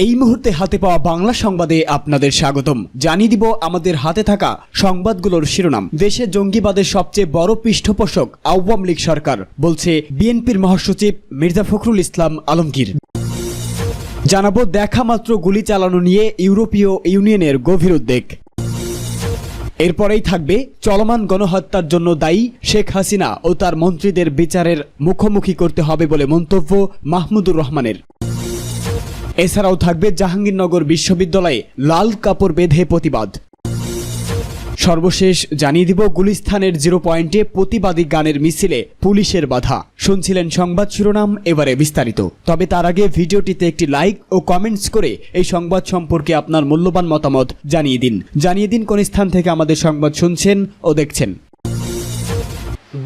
এই মুহূর্তে হাতে পাওয়া বাংলা সংবাদে আপনাদের স্বাগতম। জানিয়ে দিব আমাদের হাতে থাকা সংবাদগুলোর শিরোনাম। দেশে জঙ্গিবাদের সবচেয়ে বড় পৃষ্ঠপোষক আওয়ামী লীগ সরকার, বলছে বিএনপির মহাসচিব মির্জা ফখরুল ইসলাম আলমগীর। জানাবো দেখা মাত্র গুলি চালানো নিয়ে ইউরোপীয় ইউনিয়নের গভীর উদ্বেগ। এরপরেই থাকবে চলমান গণহত্যার জন্য দায়ী শেখ হাসিনা ও তার মন্ত্রীদের বিচারের মুখোমুখি করতে হবে বলে মন্তব্য মাহমুদুর রহমানের। এছাড়াও থাকবে জাহাঙ্গীরনগর বিশ্ববিদ্যালয়ে লাল কাপড় বেঁধে প্রতিবাদ। সর্বশেষ জানিয়ে দিব গুলিস্তানের 0 পয়েন্টে প্রতিবাদী গানের মিছিলে পুলিশের বাধা। শুনছিলেন সংবাদ শিরোনাম, এবারে বিস্তারিত। তবে তার আগে ভিডিওটিতে একটি লাইক ও কমেন্টস করে এই সংবাদ সম্পর্কে আপনার মূল্যবান মতামত জানিয়ে দিন কোন স্থান থেকে আমাদের সংবাদ শুনছেন ও দেখছেন।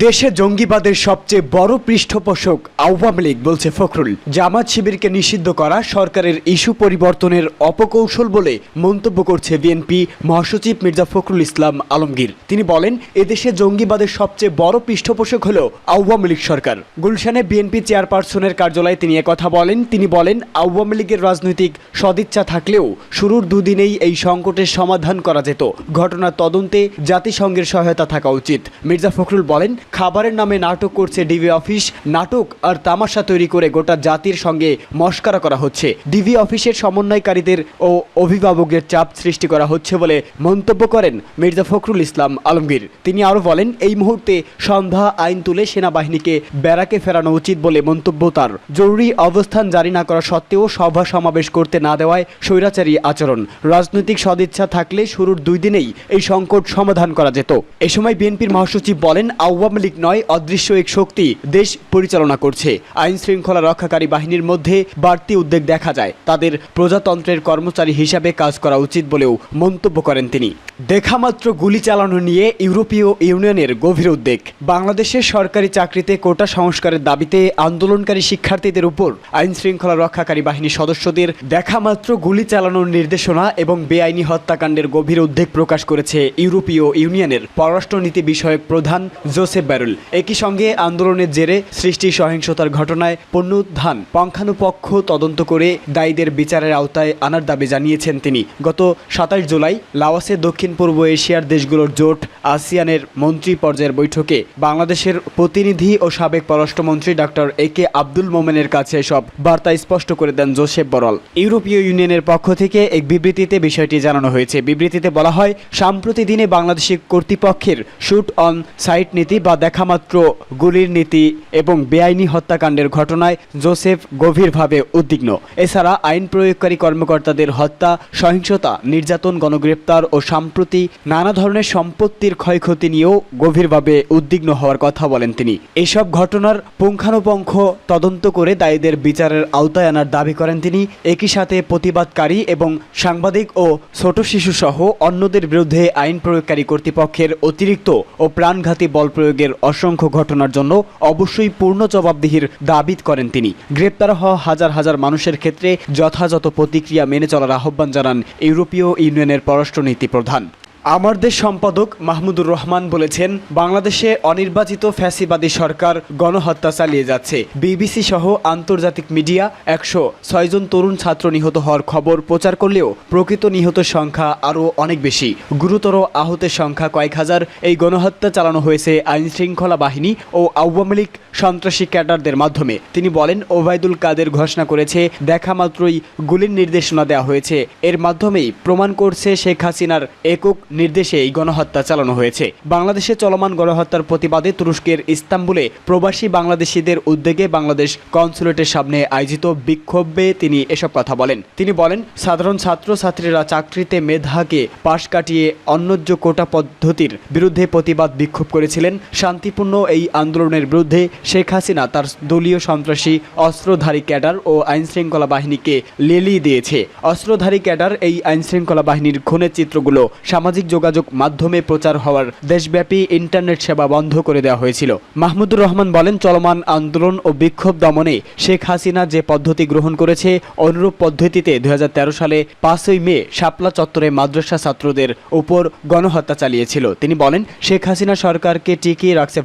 দেশে জঙ্গিবাদের সবচেয়ে বড় পৃষ্ঠপোষক আওয়ামী লীগ, বলছে ফখরুল। জামাত শিবিরকে নিষিদ্ধ করা সরকারের ইস্যু পরিবর্তনের অপকৌশল বলে মন্তব্য করছে বিএনপি মহাসচিব মির্জা ফখরুল ইসলাম আলমগীর। তিনি বলেন, এদেশে জঙ্গিবাদের সবচেয়ে বড় পৃষ্ঠপোষক হল আওয়ামী লীগ সরকার। গুলশানে বিএনপি চেয়ারপারসনের কার্যালয়ে তিনি একথা বলেন। তিনি বলেন, আওয়ামী লীগের রাজনৈতিক সদিচ্ছা থাকলেও শুরুর দুদিনেই এই সংকটের সমাধান করা যেত। ঘটনার তদন্তে জাতিসংঘের সহায়তা থাকা উচিত। মির্জা ফখরুল বলেন, খাবারের নামে নাটক করছে ডিবি অফিস। নাটক আর তামাশা তৈরি করে গোটা জাতির সঙ্গে মস্করা করা হচ্ছে। ডিবি অফিসের সমন্বয়কারীদের ও অভিভাবকদের চাপ সৃষ্টি করা হচ্ছে বলে মন্তব্য করেন মির্জা ফখরুল ইসলাম আলমগীর। তিনি আরও বলেন, এই মুহূর্তে সন্ধ্যা আইন তুলে সেনাবাহিনীকে ব্যারাকে ফেরানো উচিত বলে মন্তব্য তার। জরুরি অবস্থান জারি না করা সত্ত্বেও সভা সমাবেশ করতে না দেওয়ায় স্বৈরাচারী আচরণ। রাজনৈতিক সদিচ্ছা থাকলে শুরুর 2 দিনেই এই সংকট সমাধান করা যেত। এ সময় বিএনপির মহাসচিব বলেন, আওয়ামী লীগ নয়, অদৃশ্য এক শক্তি দেশ পরিচালনা করছে। আইন শৃঙ্খলা রক্ষাকারী বাহিনীর মধ্যে বাড়তি উদ্বেগ দেখা যায়। তাদের প্রজাতন্ত্রের কর্মচারী হিসাবে কাজ করা উচিত বলেও মন্তব্য করেন তিনি। দেখামাত্র গুলি চালানো নিয়ে ইউরোপীয় ইউনিয়নের গভীর উদ্বেগ। বাংলাদেশের সরকারি চাকরিতে কোটা সংস্কারের দাবিতে আন্দোলনকারী শিক্ষার্থীদের উপর আইন শৃঙ্খলা রক্ষাকারী বাহিনীর সদস্যদের দেখামাত্র গুলি চালানোর নির্দেশনা এবং বেআইনি হত্যাকাণ্ডের গভীর উদ্বেগ প্রকাশ করেছে ইউরোপীয় ইউনিয়নের পররাষ্ট্রনীতি বিষয়ক প্রধান জোসেফ ব্যারেল। একই সঙ্গে আন্দোলনের জেরে সৃষ্টি সহিংসতার ঘটনায় পুনরুত্থান পঙ্খানুপক্ষ তদন্ত করে দায়ীদের বিচারের আওতায় আনার দাবি জানিয়েছেন তিনি। গত 27 জুলাই লাওসে দক্ষিণ পূর্ব এশিয়ার দেশগুলোর জোট আসিয়ানের মন্ত্রী পর্যায়ের বৈঠকে বাংলাদেশের প্রতিনিধি ও সাবেক পররাষ্ট্রমন্ত্রী ডক্টর একে আব্দুল মোমেনের কাছে সব বার্তা স্পষ্ট করে দেন জোসেফ বরল। ইউরোপীয় ইউনিয়নের পক্ষ থেকে এক বিবৃতিতে বিষয়টি জানানো হয়েছে। বিবৃতিতে বলা হয়, সাম্প্রতিক দিনে বাংলাদেশি কর্তৃপক্ষের শুট অন সাইট নীতি বা দেখামাত্র গুলির নীতি এবং বেআইনি হত্যাকাণ্ডের ঘটনায় জোসেফ গভীরভাবে উদ্বিগ্ন। এছাড়া আইন প্রয়োগকারী কর্মকর্তাদের হত্যা, সহিংসতা, নির্যাতন, গণগ্রেপ্তার ও সাম্প্রতিক নানা ধরনের সম্পত্তির ক্ষয়ক্ষতি নিয়েও গভীরভাবে উদ্বিগ্ন হওয়ার কথা বলেন তিনি। এসব ঘটনার পুঙ্খানুপুঙ্খ তদন্ত করে দায়ীদের বিচারের আওতায় আনার দাবি করেন তিনি। একই সাথে প্রতিবাদকারী এবং সাংবাদিক ও ছোট শিশু সহ অন্যদের বিরুদ্ধে আইন প্রয়োগকারী কর্তৃপক্ষের অতিরিক্ত ও প্রাণঘাতী বল প্রয়োগের অসংখ্য ঘটনার জন্য অবশ্যই পূর্ণ জবাবদিহির দাবি করেন তিনি। গ্রেপ্তার হওয়া হাজার হাজার মানুষের ক্ষেত্রে যথাযথ প্রতিক্রিয়া মেনে চলার আহ্বান জানান ইউরোপীয় ইউনিয়নের পররাষ্ট্রনীতি প্রধান। আমার দেশ সম্পাদক মাহমুদুর রহমান বলেছেন, বাংলাদেশে অনির্বাচিত ফ্যাসিবাদী সরকার গণহত্যা চালিয়ে যাচ্ছে। বিবিসি সহ আন্তর্জাতিক মিডিয়া 106 জন তরুণ ছাত্র নিহত হওয়ার খবর প্রচার করলেও প্রকৃত নিহতের সংখ্যা আরও অনেক বেশি। গুরুতর আহতের সংখ্যা কয়েক হাজার। এই গণহত্যা চালানো হয়েছে আইন শৃঙ্খলা বাহিনী ও আওয়ামী লীগ সন্ত্রাসী ক্যাডারদের মাধ্যমে। তিনি বলেন, ওবায়দুল কাদের ঘোষণা করেছে, দেখা মাত্রই গুলির নির্দেশনা দেওয়া হয়েছে। এর মাধ্যমেই প্রমাণ করছে শেখ হাসিনার একক নির্দেশে এই গণহত্যা চালানো হয়েছে। বাংলাদেশে চলমান গণহত্যার প্রতিবাদে তুরস্কের ইস্তাম্বুলে প্রবাসী বাংলাদেশিদের উদ্যোগে বাংলাদেশ কনসুলেটের সামনে আয়োজিত বিক্ষোভে তিনি এসব কথা বলেন। তিনি বলেন, সাধারণ ছাত্রছাত্রীরা চাকরিতে মেধাকে পাশ কাটিয়ে অন্যায্য কোটা পদ্ধতির বিরুদ্ধে প্রতিবাদ বিক্ষোভ করেছিলেন। শান্তিপূর্ণ এই আন্দোলনের বিরুদ্ধে শেখ হাসিনা তার দলীয় সন্ত্রাসী অস্ত্রধারী ক্যাডার ও আইনশৃঙ্খলা বাহিনীকে লেলিয়ে দিয়েছে। অস্ত্রধারী ক্যাডার এই আইনশৃঙ্খলা বাহিনীর খুনের চিত্রগুলো সামাজিক যোগাযোগ মাধ্যমে প্রচার হওয়ার দেশব্যাপী ইন্টারনেট সেবা বন্ধ করে দেওয়া হয়েছিল। মাহমুদুর রহমান বলেন, চলমান আন্দোলন ও বিক্ষোভ দমনে শেখ হাসিনা যে পদ্ধতি গ্রহণ করেছে, অনুরূপ পদ্ধতিতে 2013 সালে 5ই মে শাপলা চত্বরে মাদ্রাসা ছাত্রদের উপর গণহত্যা চালিয়েছিল। তিনি বলেন, শেখ হাসিনা সরকারকে টিকিয়ে রাখছে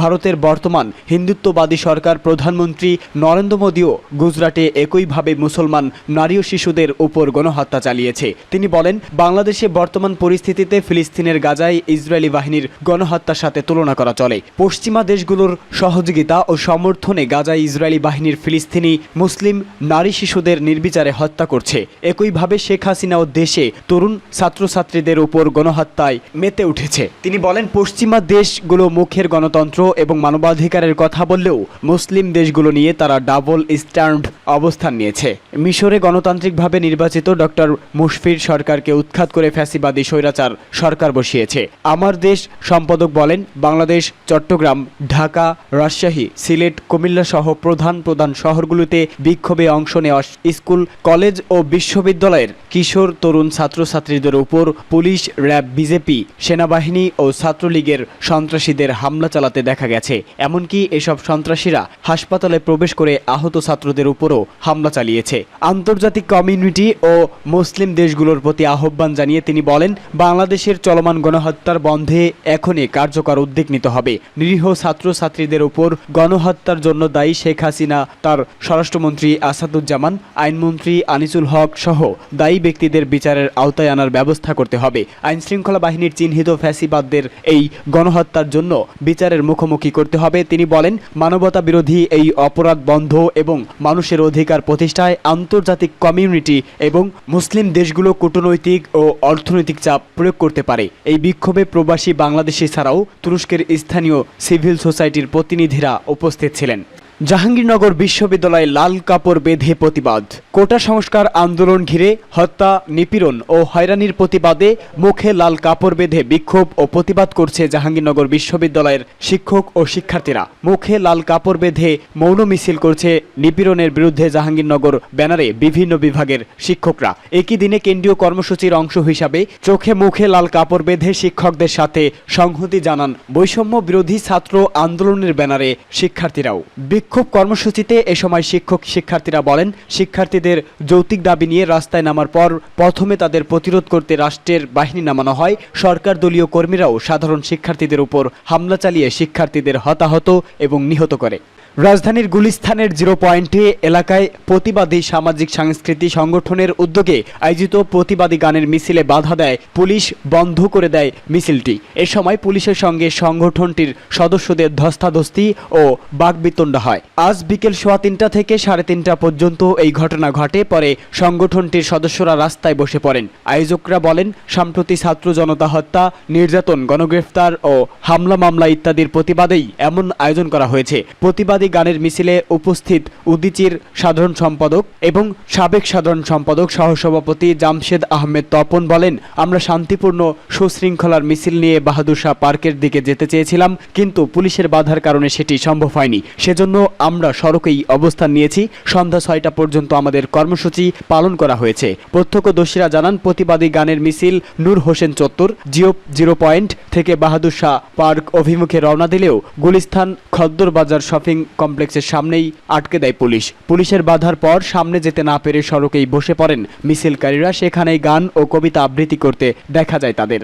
ভারতের বর্তমান হিন্দুত্ববাদী সরকার প্রধানমন্ত্রী নরেন্দ্র মোদীও গুজরাটে একইভাবে মুসলমান নারী ও শিশুদের উপর গণহত্যা চালিয়েছে। তিনি বলেন, বাংলাদেশে বর্তমান পরিস্থিতিতে ফিলিস্তিনের গাজায় ইসরায়েলি বাহিনীর গণহত্যার সাথে তুলনা করা চলে। পশ্চিমা দেশগুলোর সহযোগিতা ও সমর্থনে গাজায় ইসরায়েলি বাহিনীর ফিলিস্তিনি মুসলিম নারী শিশুদের নির্বিচারে হত্যা করছে। একইভাবে শেখ হাসিনাও দেশে তরুণ ছাত্রছাত্রীদের উপর গণহত্যায় মেতে উঠেছে। তিনি বলেন, পশ্চিমা দেশগুলো মুখের গণতন্ত্র এবং মানবাধিকারের কথা বললেও মুসলিম দেশগুলো নিয়ে তারা ডাবল স্ট্যান্ড অবস্থান নিয়েছে। মিশরে গণতান্ত্রিকভাবে নির্বাচিত ডক্টর মুশফির সরকারকে উৎখাত করে ফ্যাসিবাদী স্বৈরাচার সরকার বসিয়েছে। আমার দেশ সম্পাদক বলেন, বাংলাদেশ চট্টগ্রাম, ঢাকা, রাজশাহী, সিলেট, কুমিল্লা সহ প্রধান শহরগুলোতে বিক্ষোভে অংশ নেওয়া স্কুল, কলেজ ও বিশ্ববিদ্যালয়ের কিশোর তরুণ ছাত্রছাত্রীদের উপর পুলিশ, র্যাব, বিজেপি, সেনাবাহিনী ও ছাত্রলীগের সন্ত্রাসীদের হামলা চালাতে দেখা গেছে। এমনকি এসব সন্ত্রাসীরা হাসপাতালে প্রবেশ করে আহত ছাত্রদের উপরও হামলা চালিয়েছে। আন্তর্জাতিক কমিউনিটি ও মুসলিম দেশগুলোর প্রতি আহ্বান জানিয়ে তিনি বলেন, বাংলাদেশের চলমান গণহত্যার বন্ধে এখনই কার্যকর উদ্যোগ নিতে হবে। নিরীহ ছাত্রছাত্রীদের উপর গণহত্যার জন্য দায়ী শেখ হাসিনা, তার স্বরাষ্ট্রমন্ত্রী আসাদুজ্জামান, আইনমন্ত্রী আনিসুল হক সহ দায়ী ব্যক্তিদের বিচারের আওতায় আনার ব্যবস্থা করতে হবে। আইনশৃঙ্খলা বাহিনীর চিহ্নিত ফ্যাসিবাদদের এই গণহত্যার জন্য বিচারের মুখোমুখি করতে হবে। তিনি বলেন, মানবতা বিরোধী এই অপরাধ বন্ধ এবং মানুষের অধিকার প্রতিষ্ঠায় আন্তর্জাতিক কমিউনিটি এবং মুসলিম দেশগুলো কূটনৈতিক ও অর্থনৈতিক চাপ প্রয়োগ করতে পারে। এই বিক্ষোভে প্রবাসী বাংলাদেশি ছাড়াও তুরস্কের স্থানীয় সিভিল সোসাইটির প্রতিনিধিরা উপস্থিত ছিলেন। জাহাঙ্গীরনগর বিশ্ববিদ্যালয়ে লাল কাপড় বেঁধে প্রতিবাদ। কোটা সংস্কার আন্দোলন ঘিরে হত্যা, নিপীড়ন ও হয়রানির প্রতিবাদে মুখে লাল কাপড় বেঁধে বিক্ষোভ ও প্রতিবাদ করছে জাহাঙ্গীরনগর বিশ্ববিদ্যালয়ের শিক্ষক ও শিক্ষার্থীরা। মুখে লাল কাপড় বেঁধে মৌন মিছিল করছে নিপীড়নের বিরুদ্ধে জাহাঙ্গীরনগর ব্যানারে বিভিন্ন বিভাগের শিক্ষকরা। একই দিনে কেন্দ্রীয় কর্মসূচির অংশ হিসাবে চোখে মুখে লাল কাপড় বেঁধে শিক্ষকদের সাথে সংহতি জানান বৈষম্য বিরোধী ছাত্র আন্দোলনের ব্যানারে শিক্ষার্থীরাও। বিক্ষোভ কর্মসূচিতে এ সময় শিক্ষার্থীরা বলেন, শিক্ষার্থীদের যৌক্তিক দাবি নিয়ে রাস্তায় নামার পর প্রথমে তাদের প্রতিরোধ করতে রাষ্ট্রের বাহিনী নামানো হয়। সরকার দলীয় কর্মীরাও সাধারণ শিক্ষার্থীদের উপর হামলা চালিয়ে শিক্ষার্থীদের হতাহত এবং নিহত করে। রাজধানীর গুলিস্তানের 0 পয়েন্টে এলাকায় প্রতিবাদী সামাজিক সাংস্কৃতিক সংগঠনের উদ্যোগে আয়োজিত প্রতিবাদী গানের মিছিলে বাধা দেয় পুলিশ, বন্ধ করে দেয় মিছিলটি। এ সময় পুলিশের সঙ্গে সংগঠনটির সদস্যদের ধস্তাধস্তি ও বাকবিতণ্ডা হয়। আজ বিকেল 3:15 থেকে 3:30 পর্যন্ত এই ঘটনা ঘটে। পরে সংগঠনটির সদস্যরা রাস্তায় বসে পড়েন। আয়োজকরা বলেন, সাম্প্রতিক ছাত্র জনতা হত্যা, নির্যাতন, গণগ্রেফতার ও হামলা মামলা ইত্যাদির প্রতিবাদেই এমন আয়োজন করা হয়েছে। প্রতিবাদী গানের মিছিলে উপস্থিত উদীচীর সাধারণ সম্পাদক এবং সাবেক সাধারণ সম্পাদক সহসভাপতি জামশেদ আহমেদ তপন বলেন, আমরা শান্তিপূর্ণ সুশৃঙ্খলার মিছিল নিয়ে বাহাদুর শাহ পার্কের দিকে যেতে চেয়েছিলাম, কিন্তু পুলিশের বাধার কারণে সেটি সম্ভব হয়নি। সেজন্য আমরা সড়কেই অবস্থান নিয়েছি। সন্ধ্যা 6টা পর্যন্ত আমাদের কর্মসূচি পালন করা হয়েছে। প্রত্যক্ষদর্শীরা জানান, প্রতিবাদী গানের মিছিল নূর হোসেন চত্বর, 0 পয়েন্ট থেকে বাহাদুর শাহ পার্ক অভিমুখে রওনা দিলেও গুলিস্তান খদ্দর বাজার শপিং কমপ্লেক্সের সামনেই আটকে দেয় পুলিশ। পুলিশের বাধার পর সামনে যেতে না পেরে সড়কেই বসে পড়েন মিছিলকারীরা। সেখানেই গান ও কবিতা আবৃত্তি করতে দেখা যায় তাদের।